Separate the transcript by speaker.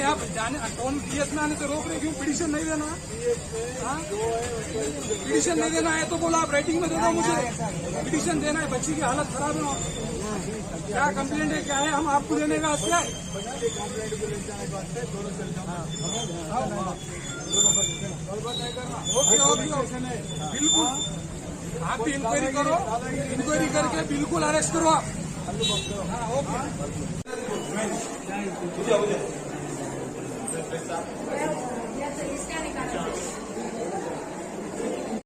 Speaker 1: आप जाने कौन बीएस में आने से रोक रहे क्यों? पिटीशन नहीं देना, पिटीशन नहीं देना है तो बोला आप राइटिंग में दे दो मुझे। पिटीशन देना है, बच्ची की हालत खराब है, क्या कंप्लेंट है, क्या है, हम आपको देने का हक है। ओके ओके बिल्कुल, आप भी इंक्वायरी करो, इंक्वायरी करके बिल्कुल अरेस्ट करो आप। ओके